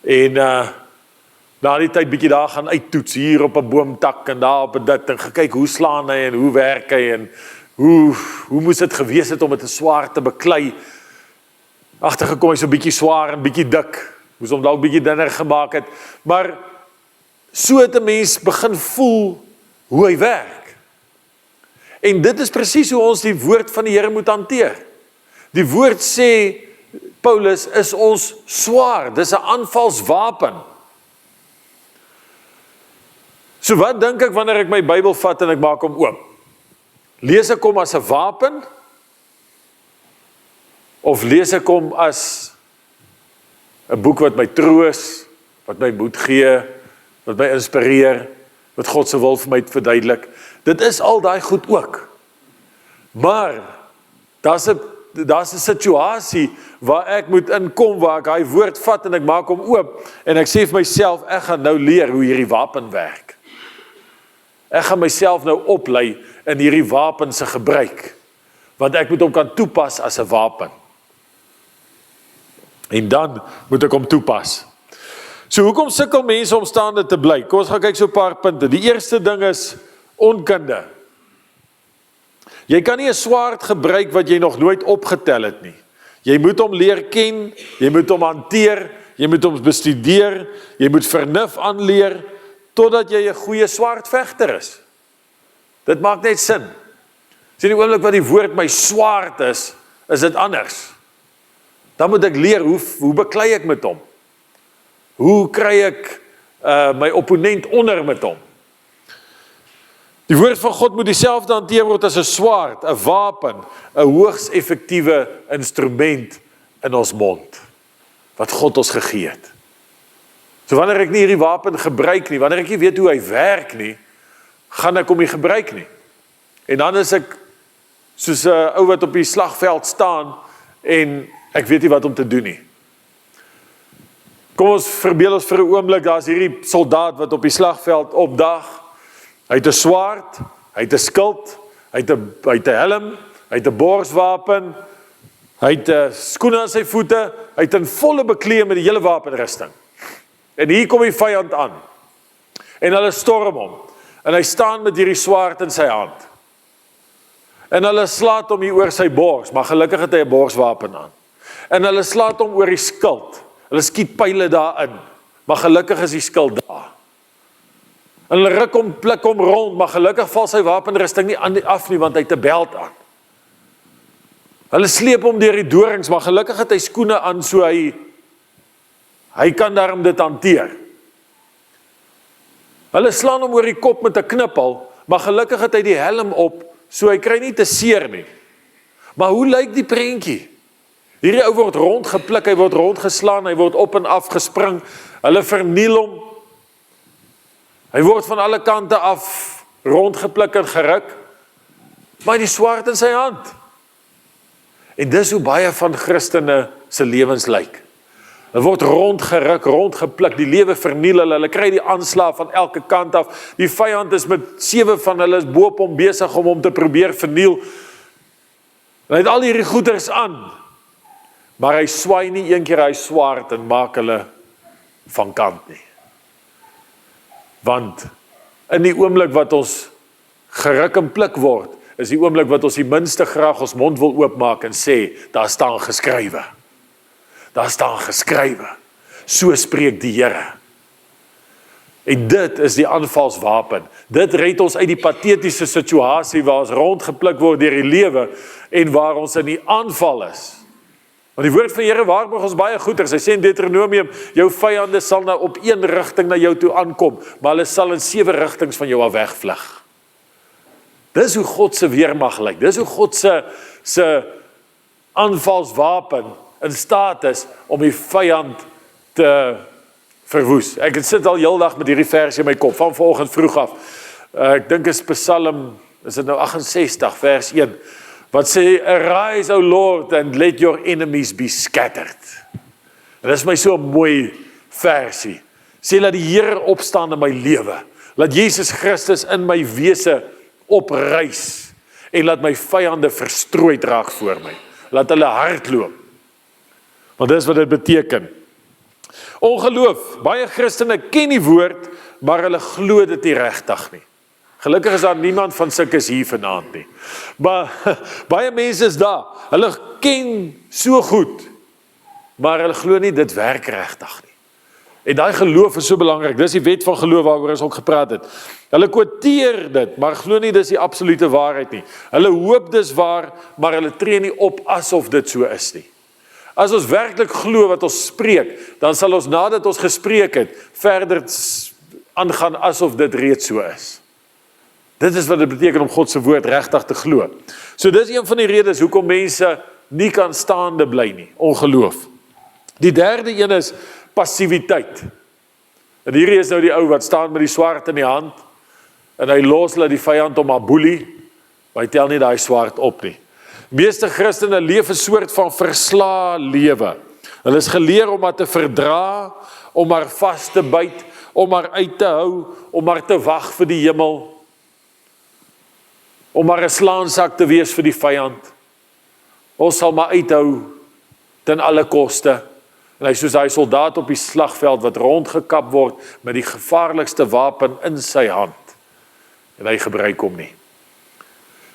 En na die tyd bietjie daar gaan uittoets, hier op 'n boomtak en daar op 'n dit, en gekyk hoe slaan hy en hoe werk hy en hoe moes dit gewees het om met 'n swaard te beklei. Agtergekom hy so bietjie swaar en bietjie dik, moes hom dalk bietjie dunner gemaak het, maar so het 'n mens begin voel hoe hy werk. En dit is presies hoe ons die woord van die Here moet hanteer. Die woord sê, Paulus, is ons swaard, dis 'n aanvalswapen. So wat dink ek wanneer ek my Bybel vat en ek maak hom oop? Lees ek hom as 'n wapen? Of lees ek hom as 'n boek wat my troos, wat my moed gee, wat my inspireer, wat God se wil vir my verduidelik? Dit is al daai goed ook. Maar daar's 'n situasie waar ek moet inkom, waar ek hy woord vat en ek maak hom oop en ek sê vir myself, ek gaan nou leer hoe hierdie wapen werk. Ek gaan myself nou oplei in hierdie wapen se gebruik, want ek moet hom kan toepas as 'n wapen. En dan moet ek hom toepas. So hoekom sukkel mense om staande te bly? Kom ons gaan kyk so 'n paar punte. Die eerste ding is onkunde. Jy kan nie 'n swaard gebruik wat jy nog nooit opgetel het nie. Jy moet hom leer ken, jy moet hom hanteer, jy moet hom bestudeer, jy moet vernuf aanleer, totdat jy 'n goeie swaardvegter is. Dit maak net sin. Sien die oomblik wat die woord my swaard is dit anders. Dan moet ek leer, hoe beklei ek met hom? Hoe kry ek my opponent onder met hom? Die woord van God moet dieselfde hanteer word as 'n swaard, 'n wapen, 'n hoogs effektiewe instrument in ons mond, wat God ons gegee het. So wanneer ek nie hierdie wapen gebruik nie, wanneer ek nie weet hoe hy werk nie, gaan ek hom nie gebruik nie. En dan is ek soos 'n ou wat op die slagveld staan en ek weet nie wat om te doen nie. Kom ons verbeel ons vir 'n oomblik, daar's hierdie soldaat wat op die slagveld opdag. Hy het 'n swaard, hy het 'n skild, hy het 'n helm, hy het 'n borswapen, hy het skoene aan sy voete, hy het 'n volle bekleed met die hele wapenrusting. En hier kom die vyand aan. En hulle storm hom. En hy staan met hierdie swaard in sy hand. En hulle slaat hom hier oor sy bors, maar gelukkig het hy 'n borswapen aan. En hulle slaat hom oor die skild. Hulle skiet pyle daarin, maar gelukkig is die skild daar. En hulle ruk hom, pluk hom rond, maar gelukkig val sy wapenrusting nie af nie, want hy het 'n beld aan. Hulle sleep hom deur die dorings, maar gelukkig het hy skoene aan, so hy kan daarom dit hanteer. Hulle slaan hom oor die kop met 'n knippel, maar gelukkig het hy die helm op, so hy kry nie te seer nie. Maar hoe lyk die prentjie? Hierdie ou word rondgepluk, hy word rondgeslaan, hy word op en af gespring, hulle verniel hom. Hy word van alle kante af rondgepluk en geruk, maar die swaard in sy hand. En dis hoe baie van Christene se lewens lyk. Hulle word rondgeruk, rondgepluk, die lewe verniel hulle kry die aanslag van elke kant af. Die vyand is met 7 van hulle is bo op hom besig om hom te probeer verniel. Hy het al hierdie goeders aan, maar hy swaai nie een keer hy swaard en maak hulle van kant nie. Want in die oomblik wat ons geruk en pluk word, is die oomblik wat ons die minste graag ons mond wil oopmaak en sê, daar staan geskrywe. Daar staan geskrywe. So spreek die Here. En dit is die aanvalswapen. Dit red ons uit die patetiese situasie waar ons rondgepluk word deur die lewe en waar ons in die aanval is. Want die woord van die Here waarborg ons baie goeders. Hy sê in Deuteronomium, jou vyande sal nou op een rigting na jou toe aankom, maar hulle sal in 7 rigtings van jou af wegvlug. Dis hoe God se weermag lyk. Dis hoe God se aanvalswapen in staat is om die vyand te verwoes. Ek sit al heeldag met hierdie versie in my kop, van vanoggend vroeg af. Ek dink is Psalm, is dit nou 68 vers 1, wat sê, arise, O Lord, and let your enemies be scattered. En dit is my so 'n mooi versie. Sê, laat die Here opstaan in my lewe. Laat Jesus Christus in my wese opreis. En laat my vyande verstrooid raak voor my. Laat hulle hardloop. Want dis wat dit beteken. Ongeloof. Baie Christene ken die woord, maar hulle glo dit nie regtig nie. Gelukkig is daar niemand van sulkes hier vanaand nie. Maar baie mense is daar. Hulle ken so goed, maar hulle glo nie dit werk regtig nie. En daai geloof is so belangrik. Dis die wet van geloof waaroor ons ook gepraat het. Hulle quoteer dit, maar glo nie dis die absolute waarheid nie. Hulle hoop dis waar, maar hulle tree nie op asof dit so is nie. As ons werklik glo wat ons spreek, dan sal ons nadat ons gespreek het, verder aangaan asof dit reeds so is. Dit is wat dit beteken om God se woord regtig te glo. So dis een van die redes hoekom mense nie kan staande bly nie, ongeloof. Die derde een is passiwiteit. En hierdie is nou die ou wat staan met die swaard in die hand, en hy los laat die vyand om haar boelie, maar hy tel nie daai swaard op nie. Meeste Christene leef 'n soort van verslae lewe. Hulle is geleer om maar te verdra, om maar vas te byt, om maar uit te hou, om maar te wag vir die hemel, om maar 'n slaansak te wees vir die vyand. Ons sal maar uithou ten alle koste. En hy is soos daai soldaat op die slagveld wat rondgekap word met die gevaarlikste wapen in sy hand. En hy gebruik hom nie.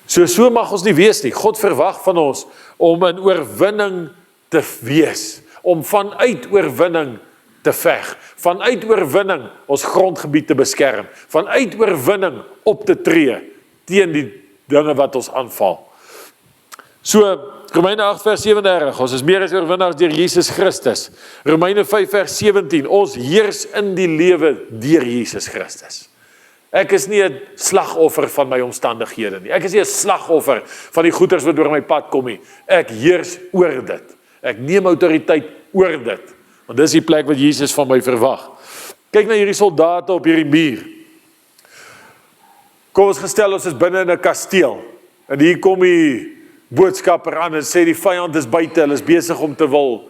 So mag ons nie wees nie. God verwag van ons om in oorwinning te wees, om vanuit oorwinning te veg, vanuit oorwinning ons grondgebied te beskerm, vanuit oorwinning op te tree teen die dinge wat ons aanval. So, Romeine 8 vers 37, ons is meer as oorwinnaars deur Jesus Christus. Romeine 5 vers 17, ons heers in die lewe deur Jesus Christus. Ek is nie 'n slagoffer van my omstandighede nie. Ek is nie 'n slagoffer van die goeters wat deur my pad kom nie. Ek heers oor dit. Ek neem autoriteit oor dit. Want dis die plek wat Jesus van my verwag. Kyk na hierdie soldate op hierdie muur. Kom ons gestel ons is binne in 'n kasteel. En hier kom die boodskapper aan en sê die vyand is buite, hulle is besig om te wil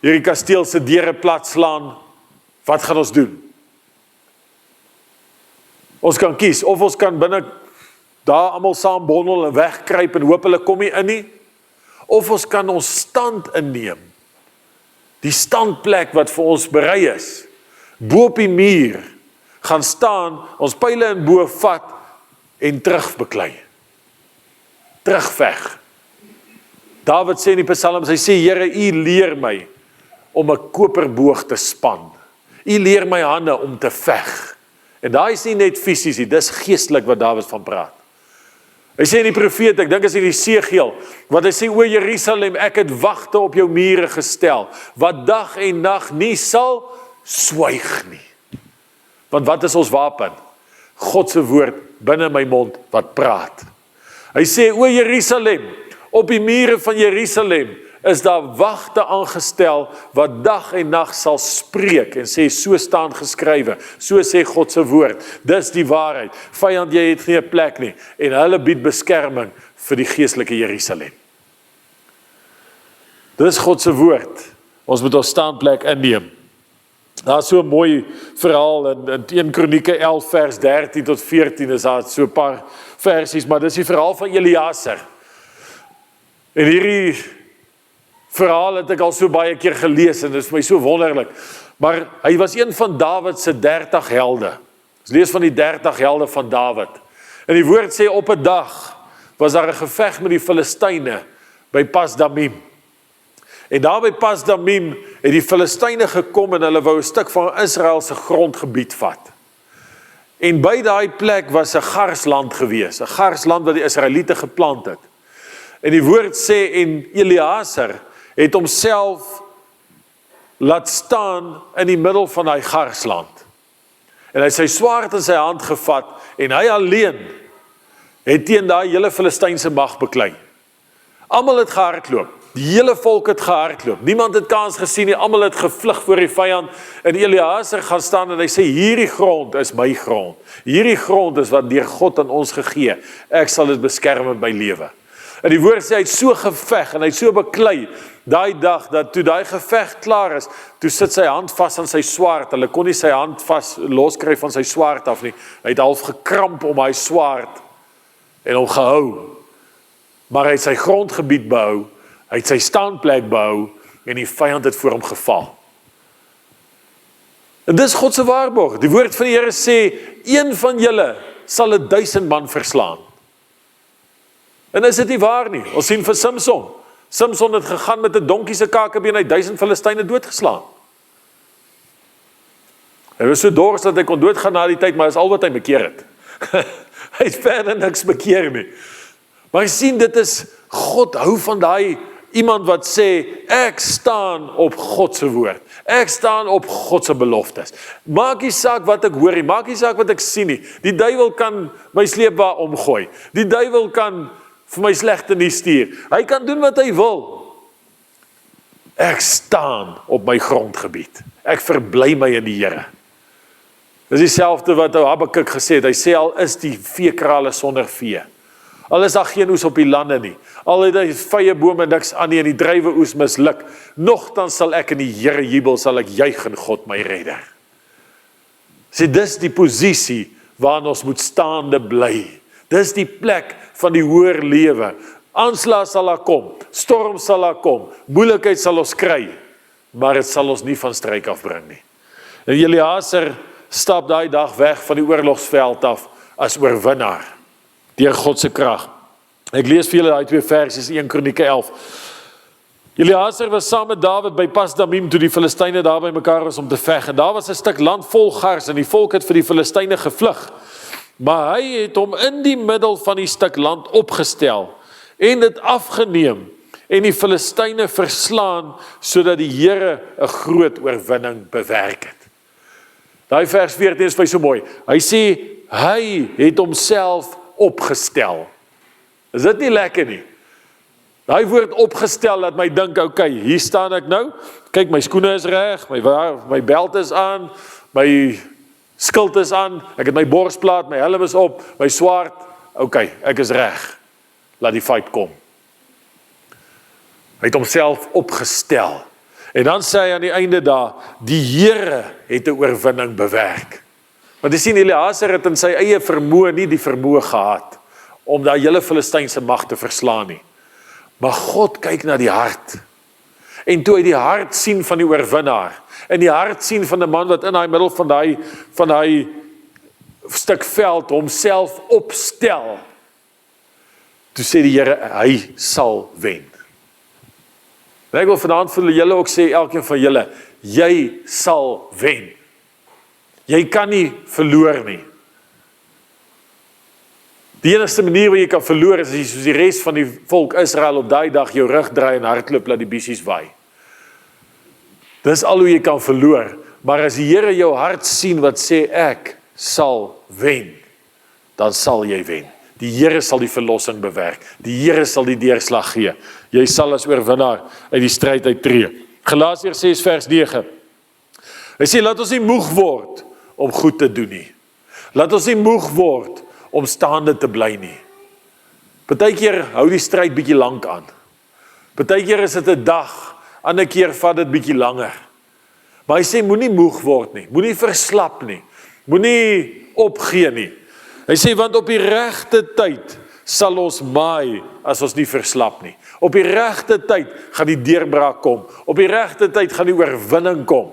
hierdie kasteel se deure plat slaan. Wat gaan ons doen? Ons kan kies, of ons kan binne daar almal saam bondel en wegkruip en hoop hulle kom nie in nie, of ons kan ons stand inneem. Die standplek wat vir ons berei is, bo op die muur, gaan staan, ons pyle in bo vat en terugbeklei. Terugveg. Dawid sê in die Psalms, hy sê, Here, U leer my om 'n koperboog te span. U leer my hande om te veg. En daai is nie net fisies nie, dis geestelik wat Dawid van praat. Hy sê in die profeet, ek dink is in die Esegiel, wat hy sê, o Jerusalem, ek het wagte op jou mure gestel, wat dag en nag nie sal swyg nie. Want wat is ons wapen? God se woord binne my mond wat praat. Hy sê, o Jerusalem, op die mure van Jerusalem is daar wagte aangestel wat dag en nag sal spreek en sê, so staan geskrywe, so sê God se woord, dis die waarheid, vyand jy het geen plek nie, en hulle bied beskerming vir die geestelike Jerusalem. Dis God se woord, ons moet ons staanplek inneem. Daar is so 'n mooi verhaal in 1 Kronieke 11 vers 13 tot 14 is daar so 'n paar versies, maar dis die verhaal van Eliaser. En hierdie verhaal het ek al so baie keer gelees en dit is vir my so wonderlik. Maar hy was een van Dawid se 30 helde. Ons lees van die 30 helde van Dawid. En die woord sê op 'n dag was daar 'n geveg met die Filistyne by Pasdamim. En daar by Pasdamim het die Filistyne gekom en hulle wou 'n stuk van Israel se grondgebied vat. En by daai plek was 'n garsland gewees, 'n garsland wat die Israeliete geplant het. En die woord sê, en Eliaser het homself laat staan in die middel van daai garsland. En hy het sy swaard in sy hand gevat, en hy alleen het teen daai hele Filistynse mag beklei. Almal het gehardloop, die hele volk het gehardloop, niemand het kans gesien nie, almal het gevlug voor die vyand, en Eliaser gaan staan en hy sê, hierdie grond is my grond, hierdie grond is wat deur God aan ons gegee, ek sal dit beskerm in my lewe. En die woord sê, hy het so geveg en hy het so beklei, daai dag, dat toe daai geveg klaar is, toe sit sy hand vas aan sy swaard, hulle kon nie sy hand vas loskry van sy swaard af nie, hy het half gekramp om hy swaard, en hom gehou, maar hy het sy grondgebied behou, hy het sy staanplek behou, en die vyand het voor hom geval. En dis God se waarborg, die woord van die Here sê, een van julle sal 1000 man verslaan. En is dit nie waar nie? Ons sien vir Samson. Samson het gegaan met 'n donkie se kakebeen, hy 1000 Filistyne doodgeslaan. Hy was so dors dat hy kon doodgaan na die tyd, maar is al wat hy bekeer het. Hy het verder niks bekeer nie. Maar jy sien, dit is, God hou van daai iemand wat sê, ek staan op God se woord. Ek staan op God se beloftes. Maak nie saak wat ek hoor nie, maak nie saak wat ek sien nie. Die duiwel kan my sleepwa omgooi. Die duiwel kan vir my slegte nuus stuur. Hy kan doen wat hy wil. Ek staan op my grondgebied. Ek verbly my in die Here. Dis dieselfde wat Habakuk gesê het. Hy sê, al is die veekrale sonder vee. Al is daar geen oes op die lande nie. Al het die vye bome niks aan nie en die druiwe oes misluk. Nogtans sal ek in die Here jubel, sal ek juig in God my redder. Sê, dis die posisie waarin ons moet staande bly. Dis die plek van die hoër lewe. Aanslag sal daar kom, storm sal daar kom, moeilikheid sal ons kry, maar dit sal ons nie van stryk afbring nie. En Eliaser stap daai dag weg van die oorlogsveld af as oorwinnaar, deur God se krag. Ek lees vir julle daai 2 versies, 1 Kronieke 11. Eliaser was saam met Dawid by Pas-Damim toe die Filistyne daar by mekaar was om te veg. En daar was 'n stuk land vol gars en die volk het vir die Filistyne gevlug. Maar hy het hom in die middel van die stuk land opgestel en dit afgeneem en die Filistyne verslaan sodat die Here 'n groot oorwinning bewerk het. Daai vers 14 is vir so mooi. Hy sê hy het homself opgestel. Is dit nie lekker nie? Daai woord opgestel laat my dink, okay, hier staan ek nou, kyk my skoene is reg, my belt is aan, my skild is aan, ek het my borsplaat, my helm is op, my swaard, okay, ek is reg, laat die fight kom. Hy het homself opgestel, en dan sê hy aan die einde daar, die Here het 'n oorwinning bewerk. Want jy sien, Eliaser het in sy eie vermoë nie die vermoë gehad, om daai hele Filistynse mag te verslaan nie. Maar God kyk na die hart. En toe hy die hart sien van die oorwinnaar, en die hart sien van 'n man wat in daai middel van daai stuk veld homself opstel, toe sê die Here, hy sal wen. En ek wil vanaand vir julle ook sê, elkeen van julle, jy sal wen. Jy kan nie verloor nie. Die enigste manier waar jy kan verloor is as jy soos die res van die volk Israel op daai dag jou rug draai en hardloop laat die bissies waai. Dis al hoe jy kan verloor, maar as die Here jou hart sien wat sê ek sal wen, dan sal jy wen. Die Here sal die verlossing bewerk. Die Here sal die deurslag gee. Jy sal as oorwinnaar uit die stryd uittreë. Galasiërs 6 vers 9. Hy sê, laat ons nie moeg word om goed te doen nie. Laat ons nie moeg word om staande te bly nie. Partykeer hou die stryd bietjie lank aan. Partykeer is dit 'n dag, ander keer vat dit bietjie langer. Maar hy sê, moenie moeg word nie, moenie verslap nie, moenie opgee nie. Hy sê, want op die regte tyd sal ons maai as ons nie verslap nie. Op die regte tyd gaan die deurbraak kom. Op die regte tyd gaan die oorwinning kom.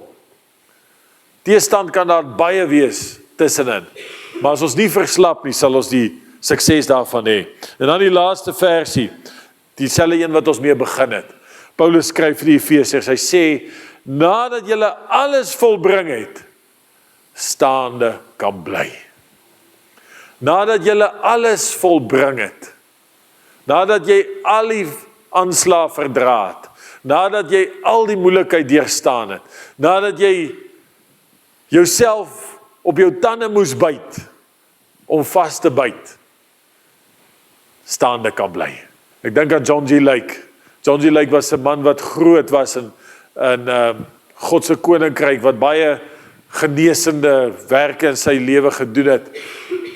Teestand kan daar baie wees tussenin. Maar as ons nie verslap nie, sal ons die sukses daarvan hê. En dan die laaste versie, dieselfde een wat ons mee begin het. Paulus skryf vir die Efesiërs, hy sê, nadat julle alles volbring het, staande kan bly. Nadat julle alles volbring het, nadat jy al die aanslae verdra het, nadat jy al die moeilikheid deurstaan het, nadat jy jouself op jou tande moes byt, om vas te byt, staande kan bly. Ek dink aan John G. Lake. John G. Lake was 'n man wat groot was in God se koninkryk, wat baie genesende werke in sy lewe gedoen het.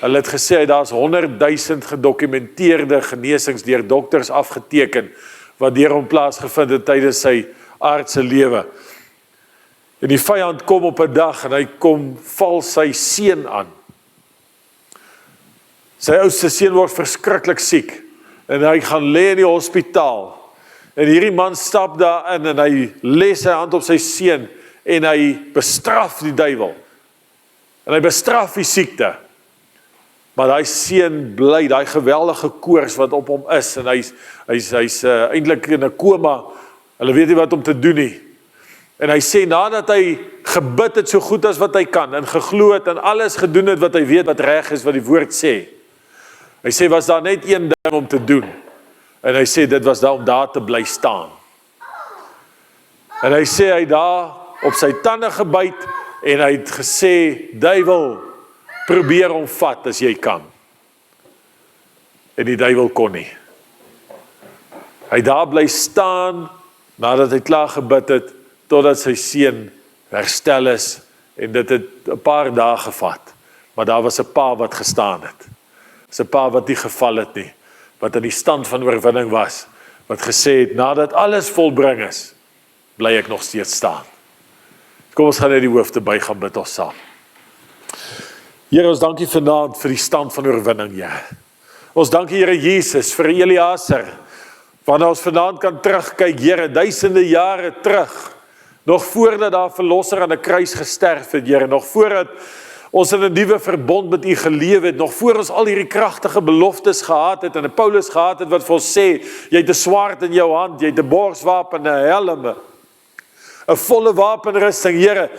Hulle het gesê, daar's 100,000 gedokumenteerde genesings deur dokters afgeteken, wat deur hom plaasgevind het tydens sy aardse lewe. En die vyand kom op 'n dag, en hy val sy seun aan. Sy oudste seun word verskriklik siek, en hy gaan lê in die hospitaal. En hierdie man stap daarin, en hy lê sy hand op sy seun, en hy bestraf die duiwel. En hy bestraf die siekte. Maar daai seun bly, daai geweldige koors wat op hom is, en hy's eintlik in 'n koma. Hulle weet nie wat om te doen nie. En hy sê, nadat hy gebid het so goed as wat hy kan, en geglo het, en alles gedoen het wat hy weet wat reg is, wat die woord sê. Hy sê, was daar net een ding om te doen. En hy sê, dit was daar om daar te bly staan. En hy sê, hy daar op sy tande gebyt, en hy het gesê, duiwel, probeer hom vat as jy kan. En die duiwel kon nie. Hy daar bly staan, nadat hy klaar gebid het, totdat sy seun herstel is, en dit het 'n paar dae gevat. Maar daar was 'n pa wat gestaan het. Dis 'n pa wat nie geval het nie, wat in die stand van oorwinning was, wat gesê het, nadat alles volbring is, bly ek nog steeds staan. Kom ons gaan net die hoofde buig, gaan bid ons saam. Here, ons dankie vanaand vir die stand van oorwinning, Here. Ons dankie, Here Jesus, vir Eliezer, wanneer ons vanaand kan terugkyk, Here, duisende jare terug, nog voordat daar verlosser aan 'n kruis gesterf het, Here, nog voordat ons in 'n nuwe verbond met U geleef het, nog voor ons al hierdie kragtige beloftes gehad het, en 'n Paulus gehad het wat vir ons sê, jy het 'n swaard in jou hand, jy het 'n borswapen, 'n helm, 'n volle wapenrusting, Here,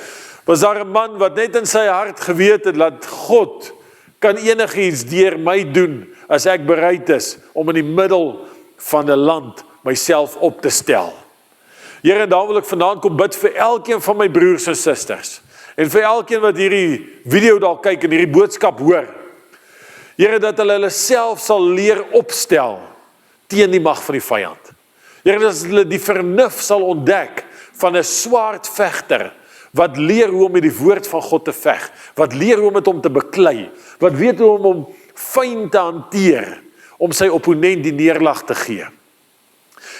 was daar 'n man wat net in sy hart geweet het, dat God kan enigiets deur my doen, as ek bereid is, om in die middel van 'n land, myself op te stel. Here, en daar wil ek vanaand kom bid vir elkeen van my broers en susters, en vir elkeen wat hierdie video dalk kyk, en hierdie boodskap hoor. Here, dat hulle self sal leer opstel, teen die mag van die vyand. Here, dat hulle die vernuf sal ontdek, van 'n swaardvegter, wat leer hoe om met die woord van God te veg, wat leer hoe om met hom te beklei, wat weet hoe om hom fyn te hanteer, om sy opponent die neerlag te gee.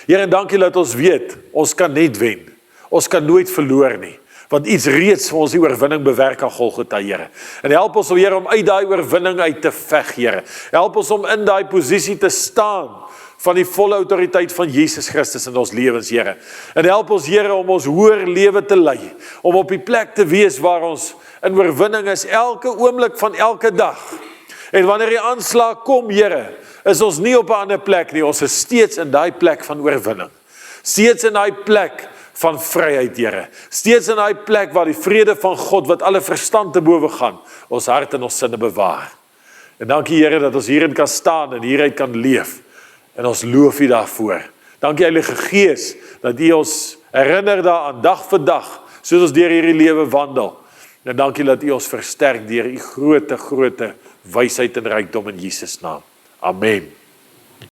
Here, en dankie dat ons weet, ons kan net wen, ons kan nooit verloor nie, want iets reeds vir ons die oorwinning bewerk aan Golgotha, Here. En help ons, Here, om uit daai oorwinning uit te veg, Here. Help ons om in daai posisie te staan, van die volle autoriteit van Jesus Christus in ons lewens, Here. En help ons, Here, om ons hoër lewe te lei, om op die plek te wees waar ons in oorwinning is, elke oomblik van elke dag. En wanneer die aanslag kom, Here, is ons nie op 'n ander plek nie, ons is steeds in daai plek van oorwinning. Steeds in daai plek van vryheid, Here. Steeds in daai plek waar die vrede van God, wat alle verstand te bowe gaan, ons hart en ons sinne bewaar. En dankie, Here, dat ons hierin kan staan en hieruit kan leef. En ons loof U daarvoor. Dankie, Heilige Gees, dat U ons herinner daaraan dag vir dag, soos ons deur hierdie lewe wandel. En dankie dat U ons versterk deur U groot wysheid en rykdom in Jesus naam. Amen.